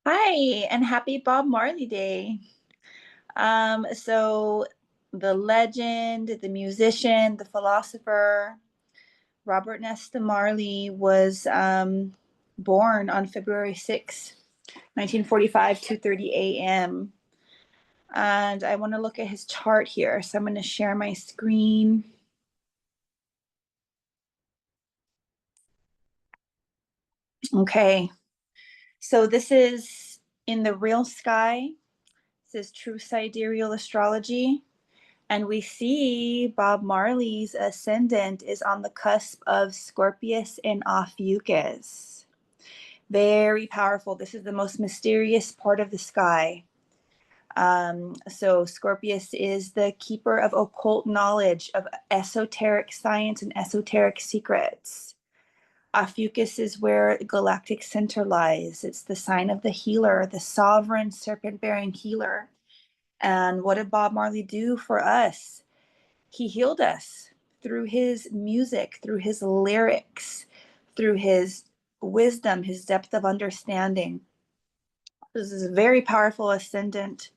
Hi, and happy Bob Marley Day. So the legend, the musician, the philosopher, Robert Nesta Marley was born on February 6th, 1945, 2:30 a.m. And I want to look at his chart here. So I'm going to share my screen. Okay. So this is in the real sky. This is true sidereal astrology. And we see Bob Marley's ascendant is on the cusp of Scorpius and Ophiuchus. Very powerful. This is the most mysterious part of the sky. So Scorpius is the keeper of occult knowledge, of esoteric science and esoteric secrets. Ophiuchus is where the galactic center lies. It's the sign of the healer, the sovereign serpent-bearing healer. And what did Bob Marley do for us? He healed us through his music, through his lyrics, through his wisdom, his depth of understanding. This is a very powerful ascendant.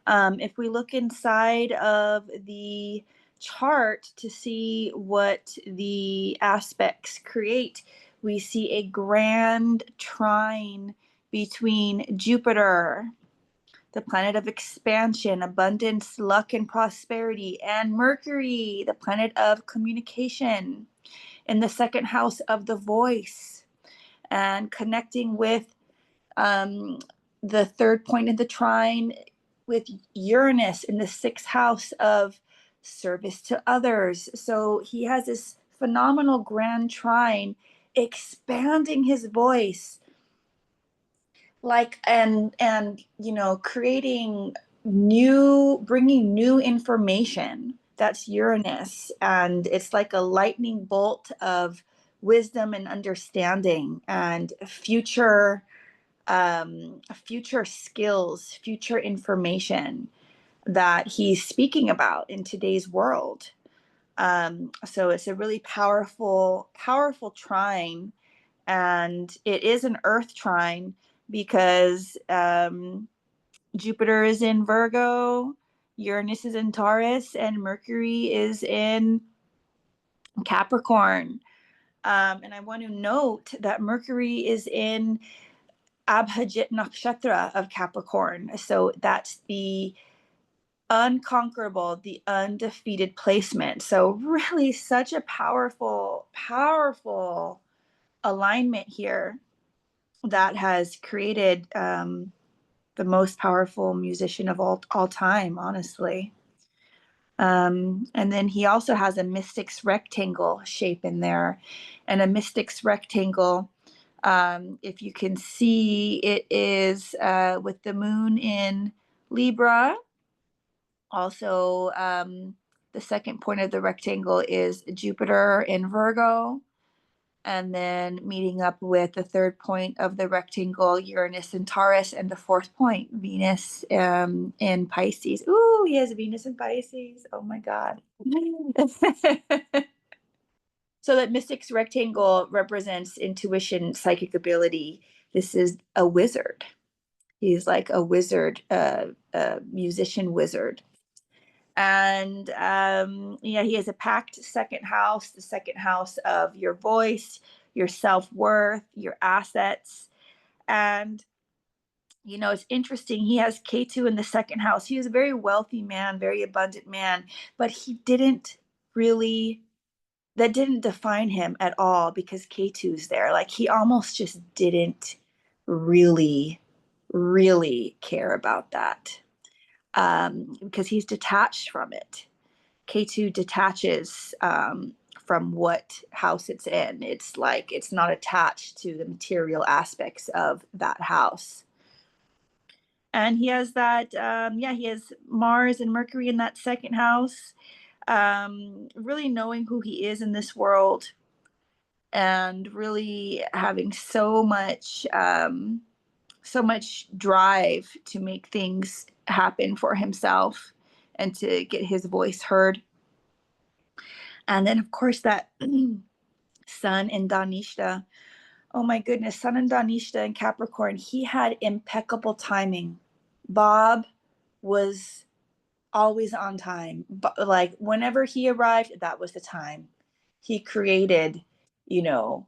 If we look inside of the chart to see what the aspects create, we see a grand trine between Jupiter, the planet of expansion, abundance, luck, and prosperity, and Mercury, the planet of communication, in the second house of the voice, and connecting with um, the third point in the trine with Uranus in the sixth house of service to others. So he has this phenomenal grand trine expanding his voice, like creating new, bringing new information. That's Uranus, and it's like a lightning bolt of wisdom and understanding and future skills, future information that he's speaking about in today's world. So it's a really powerful trine, and it is an earth trine because Jupiter is in Virgo, Uranus is in Taurus, and Mercury is in Capricorn. And I want to note that Mercury is in Abhijit Nakshatra of Capricorn. So that's the unconquerable, the undefeated placement. So really such a powerful alignment here that has created the most powerful musician of all time, honestly. And then he also has a mystic's rectangle shape in there. And a mystic's rectangle, if you can see, it is with the moon in Libra. Also, the second point of the rectangle is Jupiter in Virgo, and then meeting up with the third point of the rectangle, Uranus in Taurus, and the fourth point, Venus in Pisces. Ooh, he has Venus in Pisces. Oh my God. So that mystic's rectangle represents intuition, psychic ability. This is a wizard. He's like a wizard, a musician wizard. And yeah, he has a packed second house, the second house of your voice, your self-worth, your assets. And it's interesting, he has K2 in the second house. He was a very wealthy man, very abundant man, but he didn't really, that didn't define him at all because K2's there. Like he almost just didn't really care about that, because he's detached from it. K2 detaches from what house it's in. It's like it's not attached to the material aspects of that house. And he has that, he has Mars and Mercury in that second house, really knowing who he is in this world and really having so much drive to make things happen for himself and to get his voice heard. And then, of course, that sun in Danishta Oh my goodness, Sun and Danishta in Capricorn, he had impeccable timing. Bob was always on time. But like whenever he arrived, that was the time. He created, you know,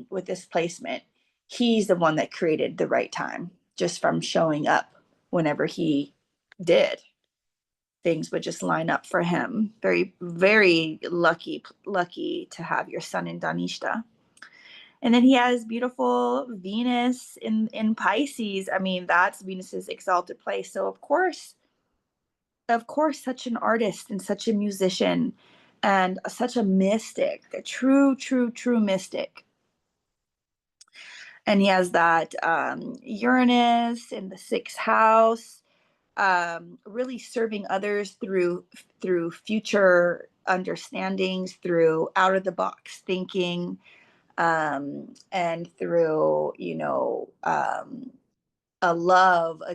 with this placement, he's the one that created the right time just from showing up whenever he did. Things would just line up for him. Very, very lucky to have your son in Danishta. And then he has beautiful Venus in Pisces. I mean, that's Venus's exalted place. So of course, such an artist and such a musician and such a mystic, a true mystic. And he has that Uranus in the sixth house, really serving others through future understandings, through out of the box thinking, and through a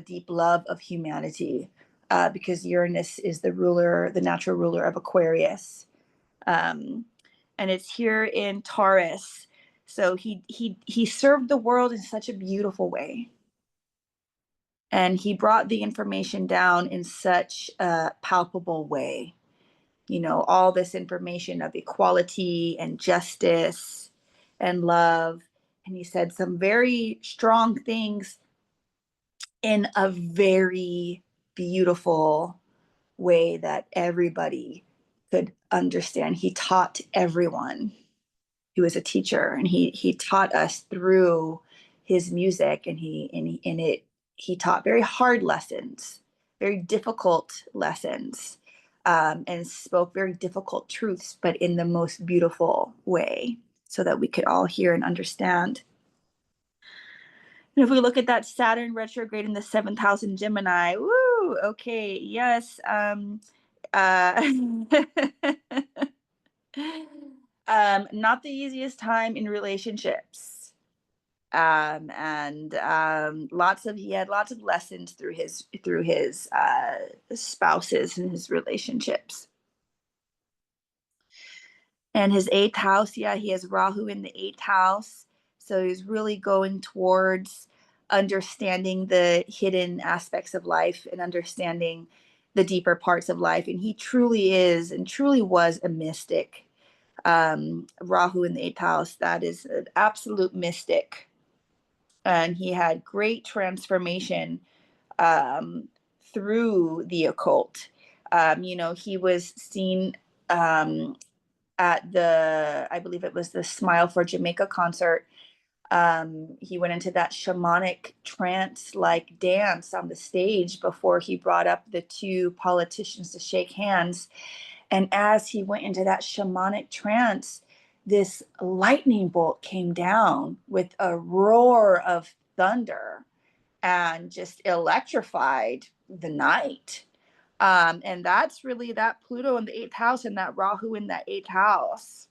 deep love of humanity, because Uranus is the natural ruler of Aquarius, um, and it's here in Taurus. So he served the world in such a beautiful way, and he brought the information down in such a palpable way. All this information of equality and justice and love. And he said some very strong things in a very beautiful way that everybody could understand. He taught everyone. He was a teacher, and he taught us through his music, and he taught very hard lessons, very difficult lessons, and spoke very difficult truths, but in the most beautiful way, so that we could all hear and understand. And if we look at that Saturn retrograde in the seventh house in Gemini, woo, okay, yes. Uh, Not the easiest time in relationships. And he had lots of lessons through his spouses and his relationships. And his eighth house, yeah, he has Rahu in the eighth house. So he's really going towards understanding the hidden aspects of life and understanding the deeper parts of life. And he truly is and truly was a mystic. Rahu in the eighth house, that is an absolute mystic. And he had great transformation through the occult. He was seen at I believe it was the Smile for Jamaica concert. He went into that shamanic trance like dance on the stage before he brought up the two politicians to shake hands. And as he went into that shamanic trance, this lightning bolt came down with a roar of thunder and just electrified the night. And that's really that Pluto in the eighth house and that Rahu in that eighth house.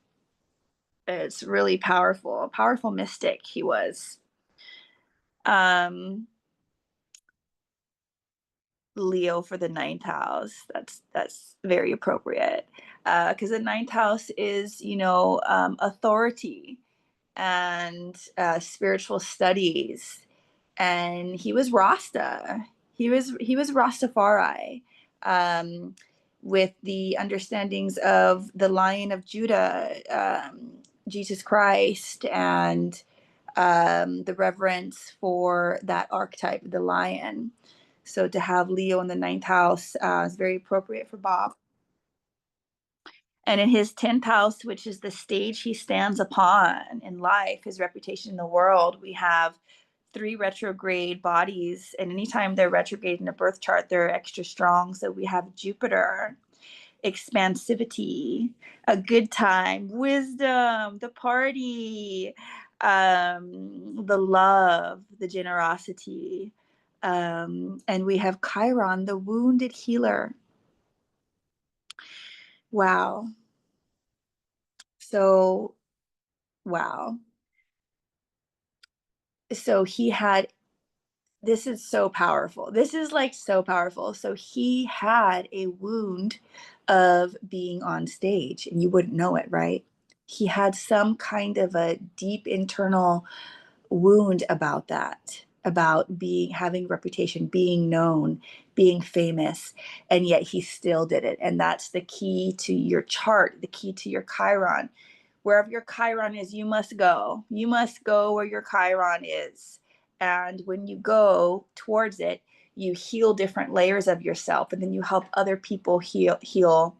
It's really powerful, a powerful mystic he was. Um, Leo for the ninth house. That's very appropriate, because the ninth house is authority and spiritual studies, and he was Rasta. He was Rastafari, with the understandings of the Lion of Judah, Jesus Christ, and the reverence for that archetype, the lion. So to have Leo in the ninth house is very appropriate for Bob. And in his 10th house, which is the stage he stands upon in life, his reputation in the world, we have 3 retrograde bodies. And anytime they're retrograde in a birth chart, they're extra strong. So we have Jupiter, expansivity, a good time, wisdom, the party, the love, the generosity. And we have Chiron, the wounded healer. Wow. So, wow. So this is so powerful. This is like so powerful. So he had a wound of being on stage, and you wouldn't know it, right? He had some kind of a deep internal wound about that, about being, having reputation, being known, being famous, and yet he still did it. And that's the key to your chart, the key to your Chiron. Wherever your Chiron is, you must go. You must go where your Chiron is. And when you go towards it, you heal different layers of yourself, and then you help other people heal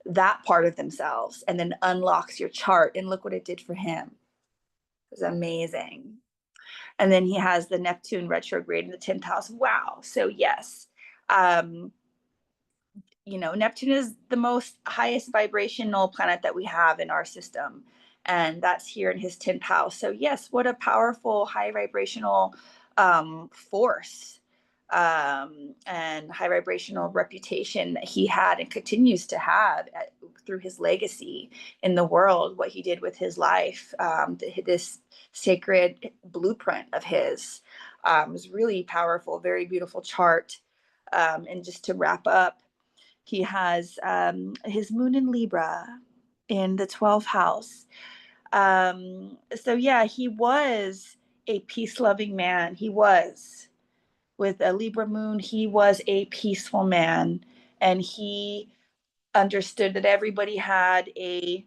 that part of themselves, and then unlocks your chart. And look what it did for him. It was amazing. And then he has the Neptune retrograde in the 10th house. Wow. So yes, um, Neptune is the most highest vibrational planet that we have in our system. And that's here in his 10th house. So yes, what a powerful high vibrational force, and high vibrational reputation that he had and continues to have through his legacy in the world, what he did with his life, this sacred blueprint of his, was really powerful, very beautiful chart. And just to wrap up, he has his moon in Libra in the 12th house. So yeah, he was a peace-loving man. He was, with a Libra moon, he was a peaceful man, and he understood that everybody had a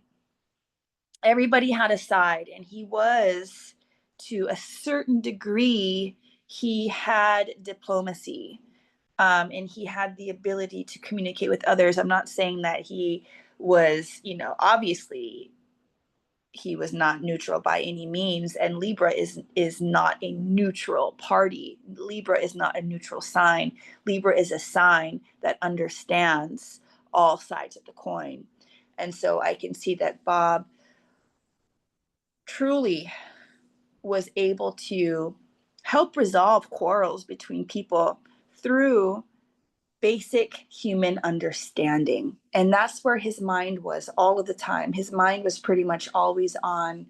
side, and he was, to a certain degree, he had diplomacy, and he had the ability to communicate with others. I'm not saying that he was, obviously he was not neutral by any means, and Libra is not a neutral party. Libra is not a neutral sign. Libra is a sign that understands all sides of the coin. And so I can see that Bob truly was able to help resolve quarrels between people through basic human understanding. And that's where his mind was all of the time. His mind was pretty much always on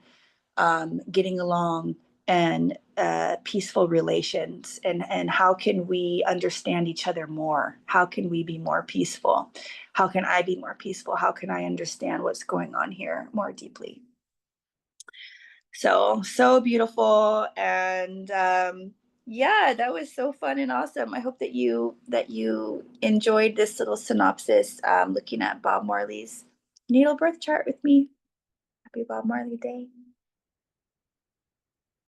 getting along, and peaceful relations, and how can we understand each other more? How can we be more peaceful? How can I be more peaceful? How can I understand what's going on here more deeply? So beautiful. And yeah, that was so fun and awesome. I hope that you enjoyed this little synopsis, looking at Bob Marley's natal birth chart with me. Happy Bob Marley Day.